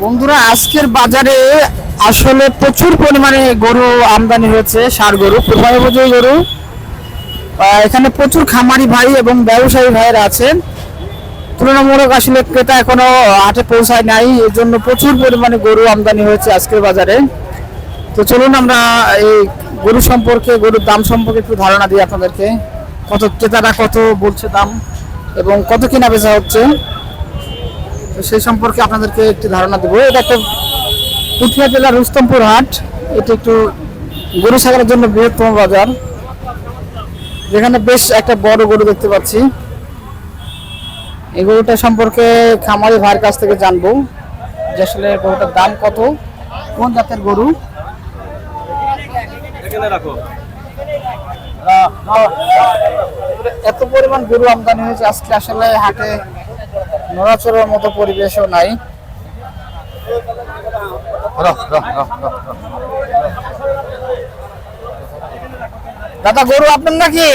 বন্ধুরা, আজকের বাজারে আসলে প্রচুর পরিমাণে গরু আমদানি হয়েছে, ষাঁড় গরু, কোরবানি উপযোগী গরু। এখানে প্রচুর খামারি ভাই এবং ব্যবসায়ী ভাইয়েরা আছেন। তুলনামূলক আসলে ক্রেতা এখনো হাটে পৌঁছায় নাই, এর জন্য প্রচুর পরিমাণে গরু আমদানি হয়েছে আজকের বাজারে। তো চলুন আমরা এই গরু সম্পর্কে, গরুর দাম সম্পর্কে একটু ধারণা দিই আপনাদেরকে। কত ক্রেতারা কত বলছে দাম এবং কত কিনা বেচা হচ্ছে, তো সেই সম্পর্কে আপনাদেরকে একটু ধারণা দেবো। এটা একটা পুঠিয়া জেলার রুস্তমপুর হাট। এটা একটু গরু ছাগলের জন্য বৃহত্তম বাজার, যেখানে বেশ একটা বড় গরু দেখতে পাচ্ছি। এই গরুটা সম্পর্কে খামারি ভাইয়ের কাছ থেকে জানবো যে আসলে গরুটার দাম কত, কোন জাতের গরু। এত পরিমাণ গরু আমদানি হয়েছে আজকে, আসলে হাটে নড়াচড়ার মতো পরিবেশও নাই। দাদা, গরু আপনার নাকি?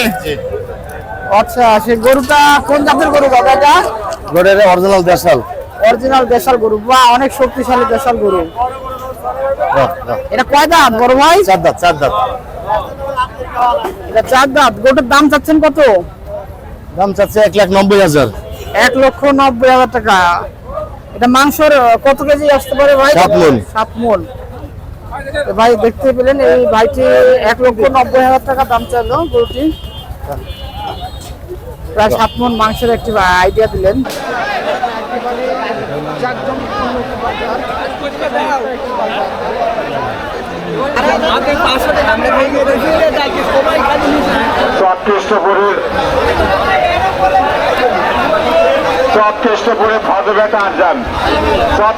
আচ্ছা, সে গরুটা কোন জাতের গরু দাদা? এটা গরুর অরিজিনাল দেশাল। অরিজিনাল দেশাল গরু, বা অনেক শক্তিশালী দেশাল গরু। এটা কয় দাঁত বড় ভাই? চার দাঁত, চার দাঁত। এটা চার দাঁত। গরুটার দাম চাচ্ছেন কত? দাম চাচ্ছে 1,90,000। 1,90,000 টাকা। এটা মাংসের কত কেজি আসতে পারে ভাই? 7 মণ। 7 মণ। ভাই দেখতে পেলেন, এই ভাইটি 1,90,000 টাকা দাম চাইলো গরুটি। প্রায় 7 মণ মাংসের একটি আইডিয়া দিলেন। খ্রিস্টপুরে ফজর বেটা আজান,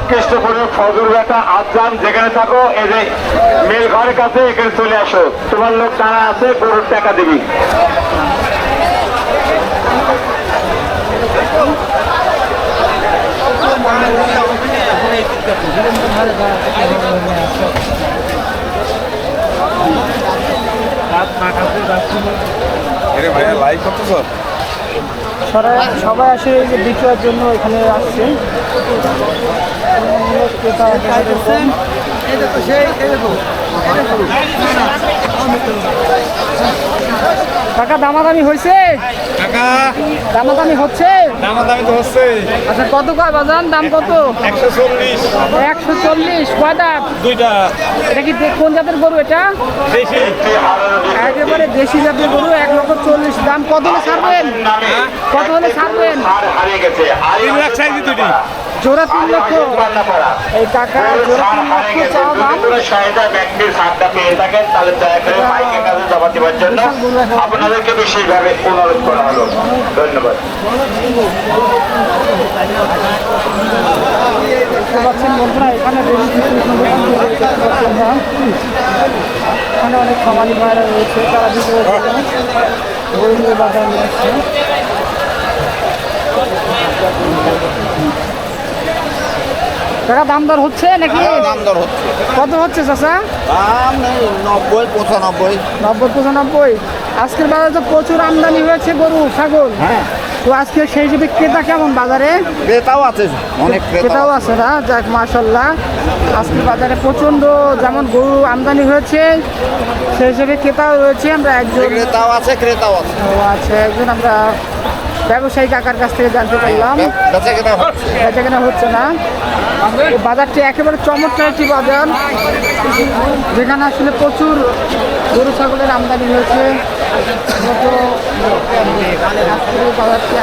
খ্রিস্টপুরে ফজর বেটা আজান। যেখানে থাকো এই যে মেল ঘরের কাছে, এখানে চলে আসো। তোমার লোক তারা আছে, গরুর টাকা দিবি। সবাই আসে এই যে বিক্রয়ের জন্য এখানে আসছে। টাকা দামাদামি হয়েছে? দামাদামি হচ্ছে? দামাদামি তো হচ্ছে। আচ্ছা, কত কয় বাজান? দাম কত? 140। 140। কয় দাঁত? দুইটা। এটা কি কোন জাতের গরু? এটা দেশি। একেবারে দেশি জাতের গরু। 1,40,000 দাম। কত হলে ছাড়বেন? কত হলে ছাড়বেন? 3 লাখ চাইছি দুটি। জোড়া 3 লক্ষ। এই টাকা জোড়া 3 লক্ষ চাওয়া দাম। আপনাদেরকে বিশেষভাবে অনুরোধ করা হলো। ধন্যবাদ। দেখতে পাচ্ছেন বন্ধুরা, এখানে এখানে অনেক খামারি ভাইরা রয়েছে, তারা বিক্রয় করে বাজার নিয়ে আসছে। টাকা দাম দর হচ্ছে নাকি? দাম দর হচ্ছে। কত হচ্ছে চাচা? দাম নেই 90, 95। 90-95। আজকের বাজারে তো প্রচুর আমদানি হয়েছে গরু ছাগল। হ্যাঁ, তো আজকে সেই হিসেবে ক্রেতা কেমন বাজারে? ক্রেতাও আছে, অনেক ক্রেতাও আছে না? যাক, মাশাআল্লাহ। আজকের বাজারে প্রচন্ড যেমন গরু আমদানি হয়েছে, সেই হিসেবে ক্রেতাও রয়েছে। আমরা একজন ক্রেতাও আছে, ক্রেতাও আছে। আছে, একজন আমরা ব্যবসায়ী কাকার কাছ থেকে জানতে পারলাম বেচাকেনা হচ্ছে না। এই বাজারটি একেবারে চমৎকার একটি বাজার, যেখানে আসলে প্রচুর গরু ছাগলের আমদানি হয়েছে। বাজারটি